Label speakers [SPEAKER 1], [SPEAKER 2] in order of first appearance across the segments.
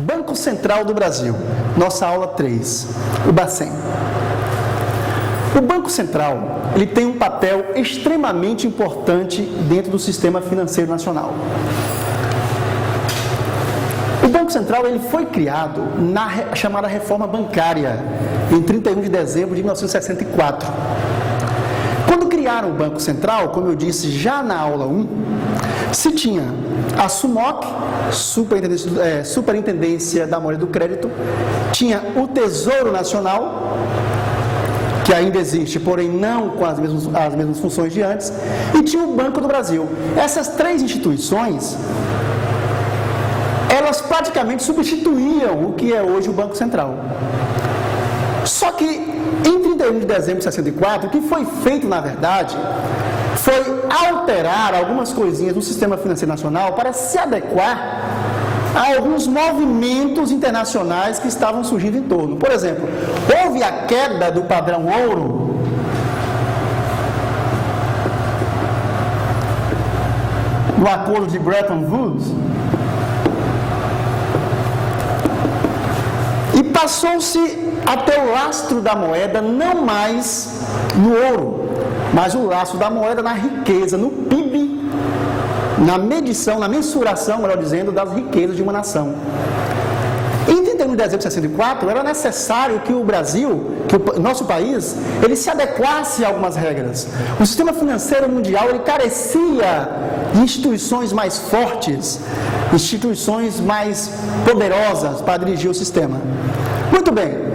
[SPEAKER 1] Banco Central do Brasil, nossa aula 3, o Bacen. O Banco Central, ele tem um papel extremamente importante dentro do sistema financeiro nacional. O Banco Central ele foi criado na chamada reforma bancária, em 31 de dezembro de 1964. Quando criaram o Banco Central, como eu disse já na aula 1, se tinha a SUMOC, Superintendência da Moeda do Crédito, tinha o Tesouro Nacional, que ainda existe, porém não com as mesmas funções de antes, e tinha o Banco do Brasil. Essas três instituições, elas praticamente substituíam o que é hoje o Banco Central. Só que em 31 de dezembro de 64, o que foi feito, na verdade, foi alterar algumas coisinhas no sistema financeiro nacional para se adequar a alguns movimentos internacionais que estavam surgindo em torno. Por exemplo, houve a queda do padrão ouro, no acordo de Bretton Woods, e passou-se a ter o lastro da moeda não mais no ouro, mas o lastro da moeda na riqueza, no PIB, na medição, na mensuração, melhor dizendo, das riquezas de uma nação. Em 31 de dezembro de 64, era necessário que o Brasil, que o nosso país, ele se adequasse a algumas regras. O sistema financeiro mundial, ele carecia de instituições mais fortes, instituições mais poderosas para dirigir o sistema. Muito bem.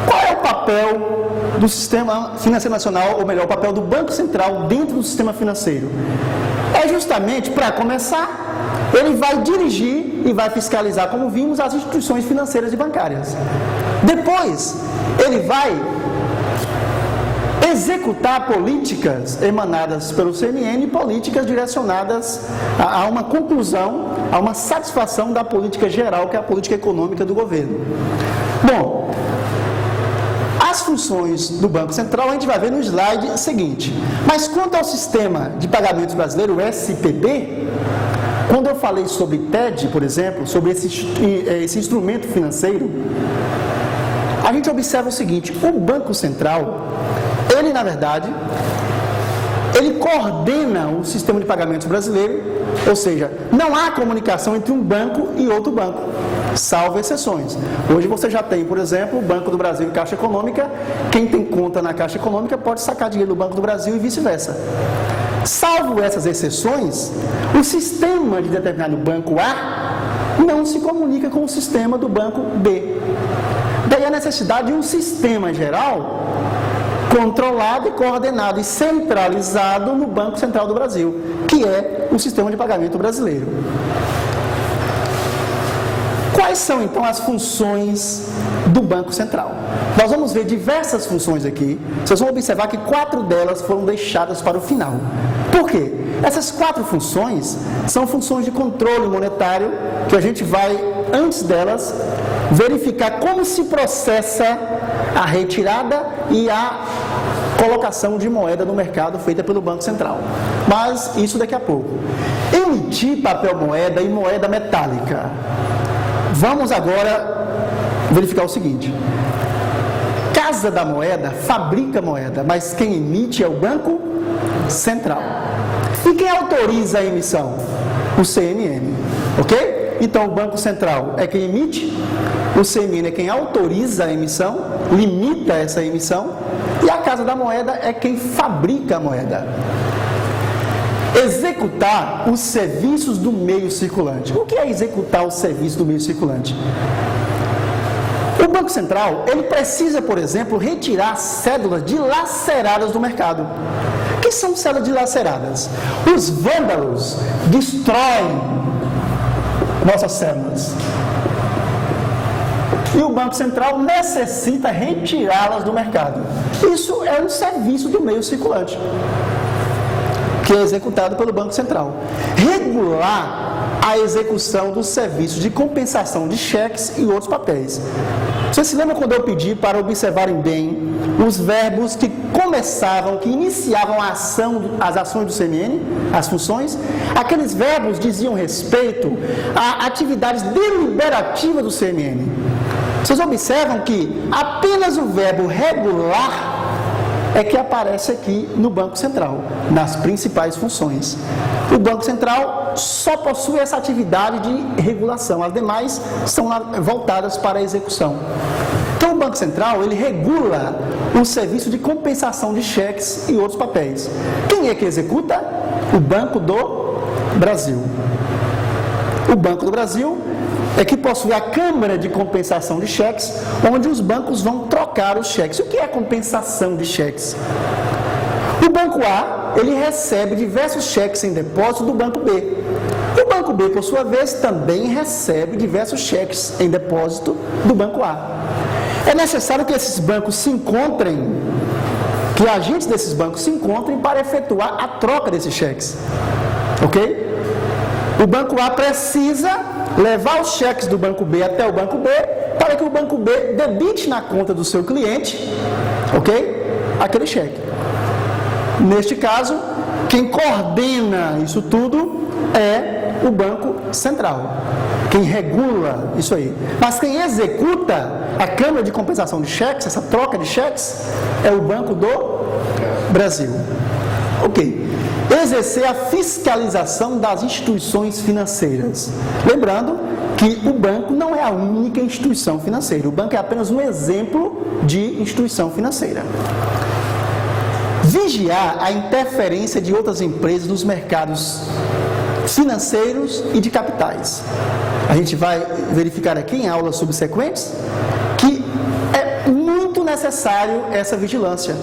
[SPEAKER 1] Qual é o papel do sistema financeiro nacional, ou melhor, o papel do Banco Central dentro do sistema financeiro? É justamente, para começar, ele vai dirigir e vai fiscalizar, como vimos, as instituições financeiras e bancárias. Depois, ele vai executar políticas emanadas pelo CMN, políticas direcionadas a uma conclusão, a uma satisfação da política geral, que é a política econômica do governo. Bom, as funções do Banco Central a gente vai ver no slide seguinte. Mas quanto ao sistema de pagamentos brasileiro, o SPB, quando eu falei sobre TED, por exemplo, sobre esse instrumento financeiro, a gente observa o seguinte: o Banco Central, ele na verdade, ele coordena o sistema de pagamentos brasileiro, ou seja, não há comunicação entre um banco e outro banco, salvo exceções. Hoje você já tem, por exemplo, o Banco do Brasil e Caixa Econômica. Quem tem conta na Caixa Econômica pode sacar dinheiro do Banco do Brasil e vice-versa. Salvo essas exceções, o sistema de determinado banco A não se comunica com o sistema do banco B. Daí a necessidade de um sistema geral controlado e coordenado e centralizado no Banco Central do Brasil, que é o sistema de pagamento brasileiro. Quais são, então, as funções do Banco Central? Nós vamos ver diversas funções aqui. Vocês vão observar que 4 delas foram deixadas para o final. Por quê? Essas 4 funções são funções de controle monetário, que a gente vai, antes delas, verificar como se processa a retirada e a colocação de moeda no mercado feita pelo Banco Central. Mas isso daqui a pouco. Emitir papel moeda e moeda metálica. Vamos agora verificar o seguinte: Casa da Moeda fabrica moeda, mas quem emite é o Banco Central. E quem autoriza a emissão? O CMN, ok? Então o Banco Central é quem emite, o CMN é quem autoriza a emissão, limita essa emissão, e a Casa da Moeda é quem fabrica a moeda. Executar os serviços do meio circulante. O que é executar os serviços do meio circulante? O Banco Central, ele precisa, por exemplo, retirar cédulas dilaceradas do mercado. O que são cédulas dilaceradas? Os vândalos destroem nossas cédulas. E o Banco Central necessita retirá-las do mercado. Isso é um serviço do meio circulante, que é executado pelo Banco Central. Regular a execução dos serviços de compensação de cheques e outros papéis. Você se lembra quando eu pedi para observarem bem os verbos que começavam, que iniciavam as ações do CMN, as funções? Aqueles verbos diziam respeito a atividades deliberativas do CMN. Vocês observam que apenas o verbo regular é que aparece aqui no Banco Central, nas principais funções. O Banco Central só possui essa atividade de regulação, as demais são voltadas para a execução. Então, o Banco Central, ele regula o serviço de compensação de cheques e outros papéis. Quem é que executa? O Banco do Brasil. O Banco do Brasil é que possui a Câmara de Compensação de Cheques, onde os bancos vão trocar os cheques. O que é compensação de cheques? O Banco A, ele recebe diversos cheques em depósito do Banco B. O Banco B, por sua vez, também recebe diversos cheques em depósito do Banco A. É necessário que esses bancos se encontrem, que agentes desses bancos se encontrem para efetuar a troca desses cheques. Ok? O Banco A precisa levar os cheques do Banco B até o Banco B, para que o Banco B debite na conta do seu cliente, ok? Aquele cheque. Neste caso, quem coordena isso tudo é o Banco Central, quem regula isso aí. Mas quem executa a Câmara de Compensação de Cheques, essa troca de cheques, é o Banco do Brasil. Ok. Exercer a fiscalização das instituições financeiras. Lembrando que o banco não é a única instituição financeira. O banco é apenas um exemplo de instituição financeira. Vigiar a interferência de outras empresas nos mercados financeiros e de capitais. A gente vai verificar aqui em aulas subsequentes que é muito necessário essa vigilância.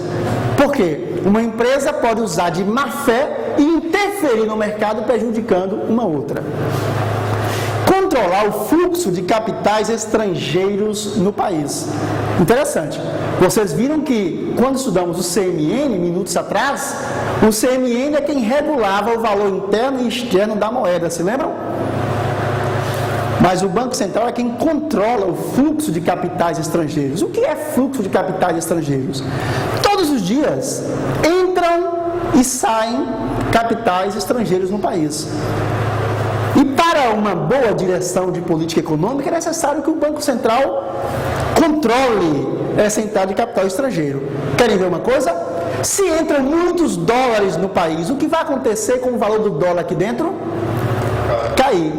[SPEAKER 1] Por quê? Uma empresa pode usar de má fé e interferir no mercado, prejudicando uma outra. Controlar o fluxo de capitais estrangeiros no país. Interessante. Vocês viram que, quando estudamos o CMN, minutos atrás, o CMN é quem regulava o valor interno e externo da moeda, se lembram? Mas o Banco Central é quem controla o fluxo de capitais estrangeiros. O que é fluxo de capitais estrangeiros? Todos os dias entram e saem capitais estrangeiros no país. E para uma boa direção de política econômica é necessário que o Banco Central controle essa entrada de capital estrangeiro. Querem ver uma coisa? Se entram muitos dólares no país, o que vai acontecer com o valor do dólar aqui dentro? Cair.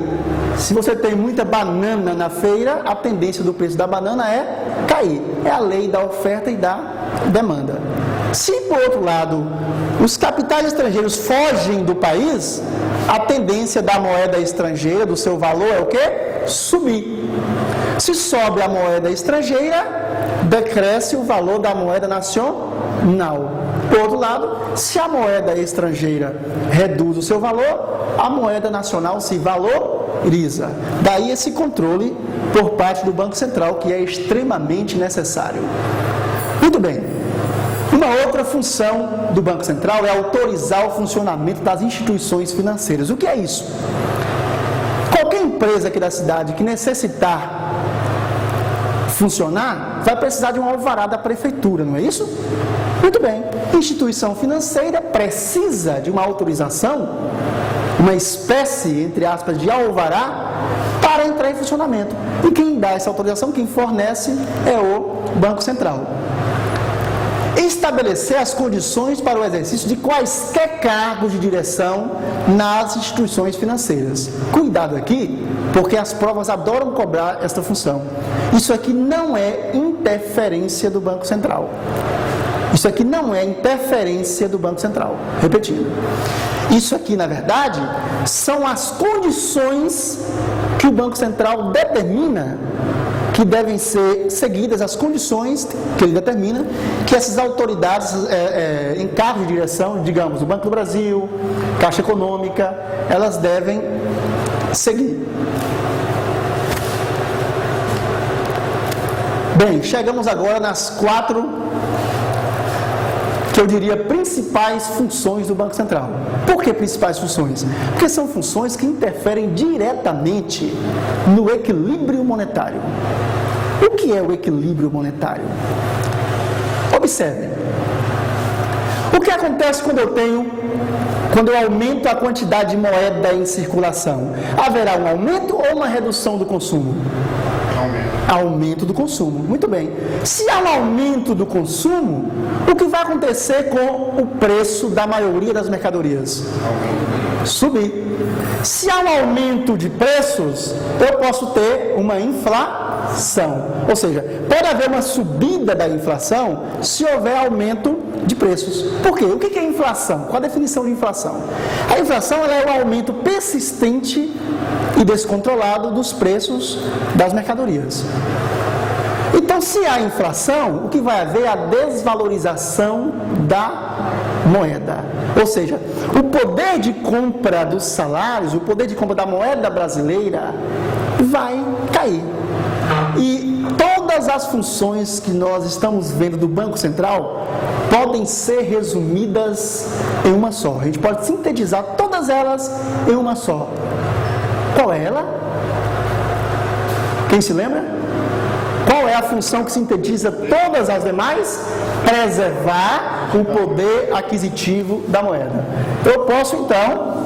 [SPEAKER 1] Se você tem muita banana na feira, a tendência do preço da banana é cair. É a lei da oferta e da demanda. Se, por outro lado, os capitais estrangeiros fogem do país, a tendência da moeda estrangeira, do seu valor, é o quê? Subir. Se sobe a moeda estrangeira, decresce o valor da moeda nacional. Por outro lado, se a moeda estrangeira reduz o seu valor, a moeda nacional se valoriza. Daí esse controle por parte do Banco Central, que é extremamente necessário. Muito bem. Uma outra função do Banco Central é autorizar o funcionamento das instituições financeiras. O que é isso? Qualquer empresa aqui da cidade que necessitar funcionar, vai precisar de um alvará da prefeitura, não é isso? Muito bem. Instituição financeira precisa de uma autorização, uma espécie, entre aspas, de alvará para entrar em funcionamento. E quem dá essa autorização, quem fornece, é o Banco Central. Estabelecer as condições para o exercício de quaisquer cargos de direção nas instituições financeiras. Cuidado aqui, porque as provas adoram cobrar esta função. Isso aqui não é interferência do Banco Central. Isso aqui não é interferência do Banco Central. Repetindo. Isso aqui, na verdade, são as condições que o Banco Central determina que devem ser seguidas, as condições que ele determina, que essas autoridades em cargo de direção, digamos, o Banco do Brasil, Caixa Econômica, elas devem seguir. Bem, chegamos agora nas 4 que eu diria principais funções do Banco Central. Por que principais funções? Porque são funções que interferem diretamente no equilíbrio monetário. O que é o equilíbrio monetário? Observe. O que acontece quando eu aumento a quantidade de moeda em circulação? Haverá um aumento ou uma redução do consumo? Aumento do consumo. Muito bem. Se há um aumento do consumo, o que vai acontecer com o preço da maioria das mercadorias? Subir. Se há um aumento de preços, eu posso ter uma inflação. Ou seja, pode haver uma subida da inflação se houver aumento de preços. Por quê? O que é inflação? Qual a definição de inflação? A inflação ela é o aumento persistente e descontrolado dos preços das mercadorias. Então, se há inflação, o que vai haver é a desvalorização da moeda. Ou seja, o poder de compra dos salários, o poder de compra da moeda brasileira vai cair. E todas as funções que nós estamos vendo do Banco Central podem ser resumidas em uma só. A gente pode sintetizar todas elas em uma só. Qual é ela? Quem se lembra? Qual é a função que sintetiza todas as demais? Preservar o poder aquisitivo da moeda. Eu posso, então,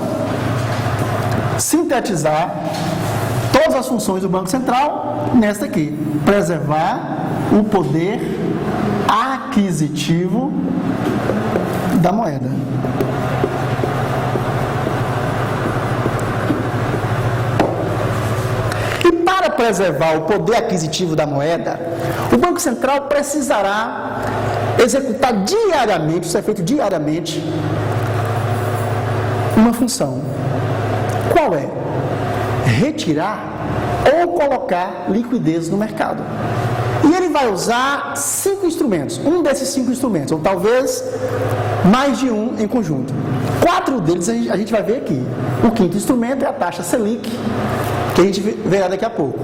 [SPEAKER 1] sintetizar todas as funções do Banco Central nesta aqui. Preservar o poder aquisitivo da moeda. Para preservar o poder aquisitivo da moeda, o Banco Central precisará executar diariamente, isso é feito diariamente, uma função. Qual é? Retirar ou colocar liquidez no mercado. E ele vai usar 5 instrumentos, um desses 5 instrumentos, ou talvez mais de um em conjunto. 4 deles a gente vai ver aqui. O 5º instrumento é a taxa Selic, que a gente verá daqui a pouco.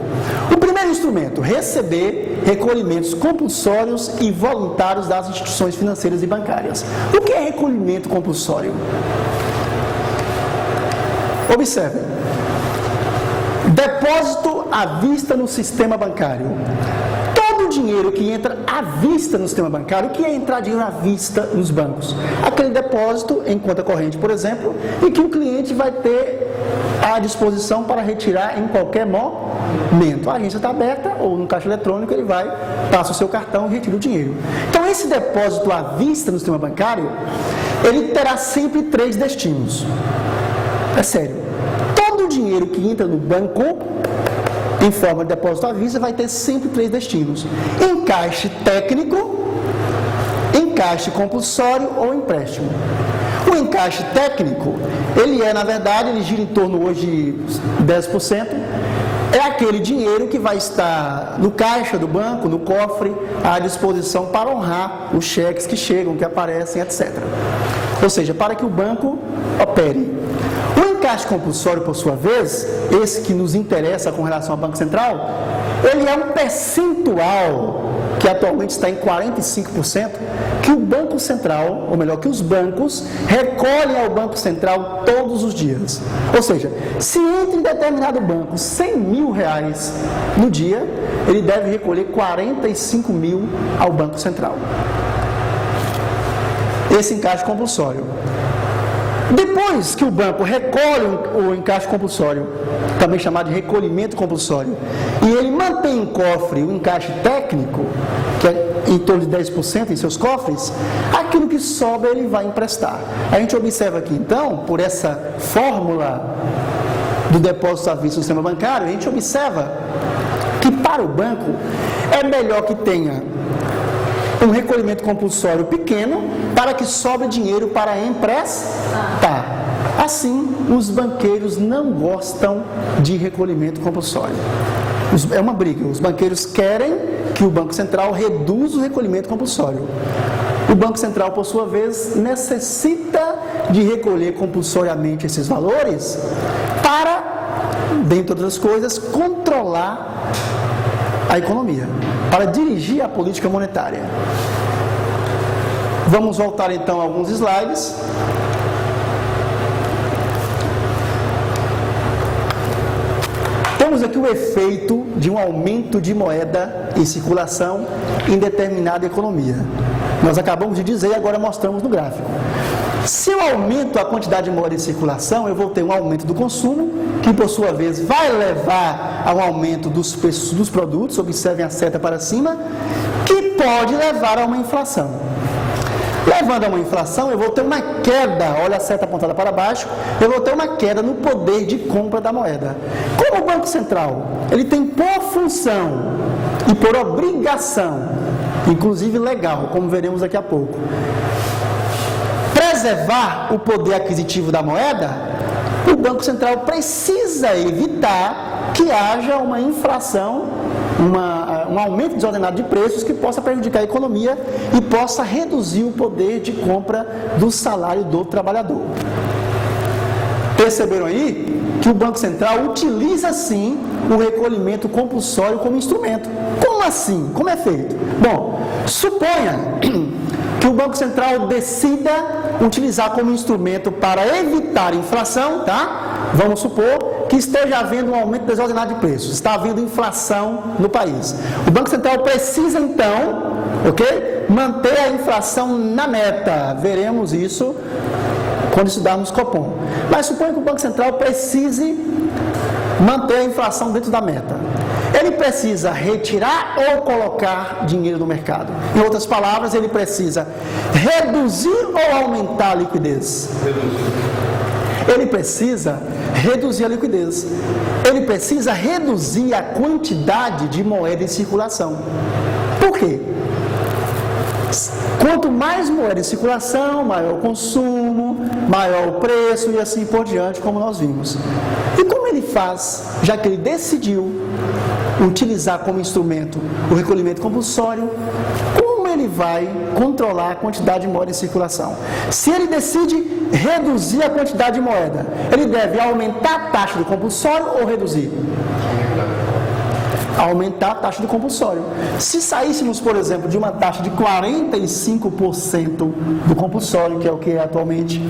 [SPEAKER 1] O primeiro instrumento, receber recolhimentos compulsórios e voluntários das instituições financeiras e bancárias. O que é recolhimento compulsório? Observe. Depósito à vista no sistema bancário. Todo o dinheiro que entra à vista no sistema bancário, o que é entrar dinheiro à vista nos bancos? Aquele depósito em conta corrente, por exemplo, e que o cliente vai ter à disposição para retirar em qualquer momento. A agência está aberta ou no caixa eletrônico, ele vai, passa o seu cartão e retira o dinheiro. Então, esse depósito à vista no sistema bancário, ele terá sempre 3 destinos. É sério. Todo o dinheiro que entra no banco, em forma de depósito à vista, vai ter sempre 3 destinos. Encaixe técnico, encaixe compulsório ou empréstimo. O encaixe técnico, ele é, na verdade, ele gira em torno hoje de 10%, é aquele dinheiro que vai estar no caixa do banco, no cofre, à disposição para honrar os cheques que chegam, que aparecem, etc. Ou seja, para que o banco opere. O encaixe compulsório, por sua vez, esse que nos interessa com relação ao Banco Central, ele é um percentual, que atualmente está em 45%, que o Banco Central, ou melhor, que os bancos recolhem ao Banco Central todos os dias. Ou seja, se entra em determinado banco 100 mil reais no dia, ele deve recolher 45 mil ao Banco Central. Esse encaixe compulsório. Depois que o banco recolhe o encaixe compulsório, também chamado de recolhimento compulsório, e ele mantém em cofre o encaixe técnico, que é em torno de 10% em seus cofres, aquilo que sobra ele vai emprestar. A gente observa aqui, então, por essa fórmula do depósito à vista no sistema bancário, a gente observa que para o banco é melhor que tenha um recolhimento compulsório pequeno para que sobre dinheiro para emprestar. Assim, os banqueiros não gostam de recolhimento compulsório. É uma briga. Os banqueiros querem que o Banco Central reduza o recolhimento compulsório. O Banco Central, por sua vez, necessita de recolher compulsoriamente esses valores para, dentre outras coisas, controlar a economia, para dirigir a política monetária. Vamos voltar então a alguns slides. Temos aqui o efeito de um aumento de moeda em circulação em determinada economia. Nós acabamos de dizer e agora mostramos no gráfico. Se eu aumento a quantidade de moeda em circulação, eu vou ter um aumento do consumo, que por sua vez vai levar a um aumento dos preços dos produtos, observem a seta para cima, que pode levar a uma inflação. Levando a uma inflação, eu vou ter uma queda, olha a seta apontada para baixo, eu vou ter uma queda no poder de compra da moeda. Como o Banco Central, ele tem por função e por obrigação, inclusive legal, como veremos daqui a pouco, preservar o poder aquisitivo da moeda, o Banco Central precisa evitar que haja uma inflação, um aumento desordenado de preços que possa prejudicar a economia e possa reduzir o poder de compra do salário do trabalhador. Perceberam aí que o Banco Central utiliza sim o recolhimento compulsório como instrumento. Como assim? Como é feito? Bom, suponha que o Banco Central decida utilizar como instrumento para evitar inflação, tá? Vamos supor que esteja havendo um aumento desordenado de preços, está havendo inflação no país. O Banco Central precisa então, manter a inflação na meta. Veremos isso quando estudarmos Copom. Mas suponha que o Banco Central precise manter a inflação dentro da meta. Ele precisa retirar ou colocar dinheiro no mercado. Em outras palavras, ele precisa reduzir ou aumentar a liquidez. Ele precisa reduzir a liquidez. Ele precisa reduzir a quantidade de moeda em circulação. Por quê? Quanto mais moeda em circulação, maior o consumo, maior o preço e assim por diante, como nós vimos. E como ele faz, já que ele decidiu utilizar como instrumento o recolhimento compulsório, como ele vai controlar a quantidade de moeda em circulação? Se ele decide reduzir a quantidade de moeda, ele deve aumentar a taxa do compulsório ou reduzir? Aumentar a taxa do compulsório. Se saíssemos, por exemplo, de uma taxa de 45% do compulsório, que é o que é atualmente,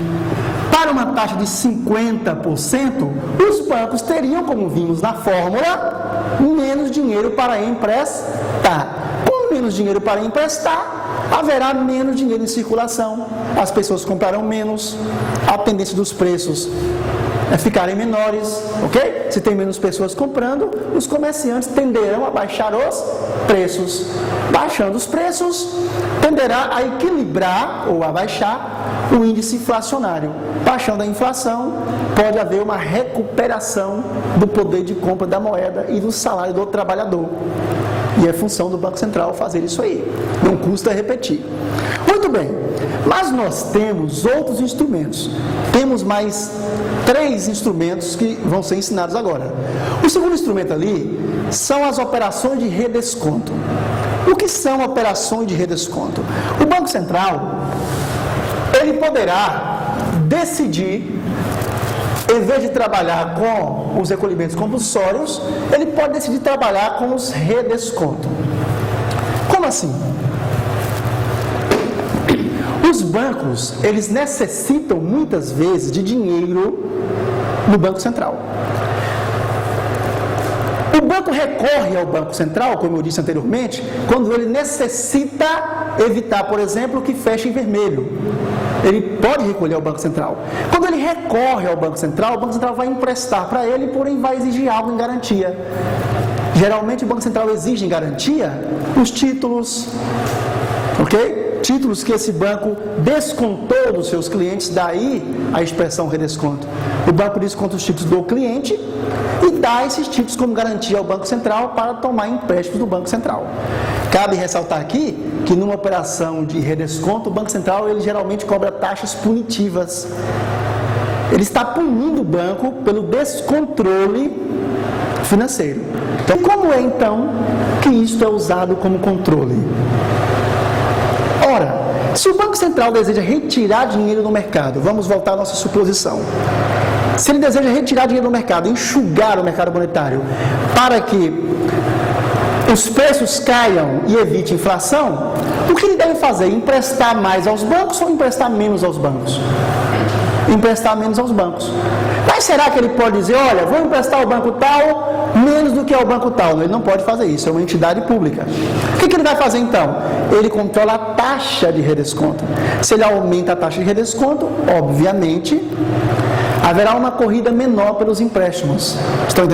[SPEAKER 1] para uma taxa de 50%, os bancos teriam, como vimos na fórmula, menos dinheiro para emprestar. Com menos dinheiro para emprestar, haverá menos dinheiro em circulação, as pessoas comprarão menos, a tendência dos preços ficarem menores, ok? Se tem menos pessoas comprando, os comerciantes tenderão a baixar os preços. Baixando os preços, tenderá a equilibrar ou a baixar o índice inflacionário. Baixando a inflação, pode haver uma recuperação do poder de compra da moeda e do salário do trabalhador. E é função do Banco Central fazer isso aí. Não custa repetir. Muito bem, mas nós temos outros instrumentos. Temos mais 3 instrumentos que vão ser ensinados agora. O segundo instrumento ali são as operações de redesconto. O que são operações de redesconto? O Banco Central, ele poderá decidir, em vez de trabalhar com os recolhimentos compulsórios, ele pode decidir trabalhar com os redescontos. Como assim? Os bancos, eles necessitam muitas vezes de dinheiro no Banco Central. O banco recorre ao Banco Central, como eu disse anteriormente, quando ele necessita evitar, por exemplo, que feche em vermelho. Ele pode recolher ao Banco Central. Quando ele recorre ao Banco Central, o Banco Central vai emprestar para ele, porém vai exigir algo em garantia. Geralmente o Banco Central exige em garantia os títulos, ok? Títulos que esse banco descontou dos seus clientes, daí a expressão redesconto. O banco desconta os títulos do cliente e dá esses títulos como garantia ao Banco Central para tomar empréstimos do Banco Central. Cabe ressaltar aqui que numa operação de redesconto, o Banco Central ele geralmente cobra taxas punitivas. Ele está punindo o banco pelo descontrole financeiro. Então, como é então que isso é usado como controle? Ora, se o Banco Central deseja retirar dinheiro do mercado, vamos voltar à nossa suposição. Se ele deseja retirar dinheiro do mercado, enxugar o mercado monetário, para que os preços caiam e evite inflação, o que ele deve fazer? Emprestar mais aos bancos ou emprestar menos aos bancos? Emprestar menos aos bancos. Mas será que ele pode dizer, olha, vou emprestar ao banco tal menos do que ao banco tal? Ele não pode fazer isso, é uma entidade pública. O que ele vai fazer então? Ele controla a taxa de redesconto. Se ele aumenta a taxa de redesconto, obviamente, haverá uma corrida menor pelos empréstimos. Estão entendendo?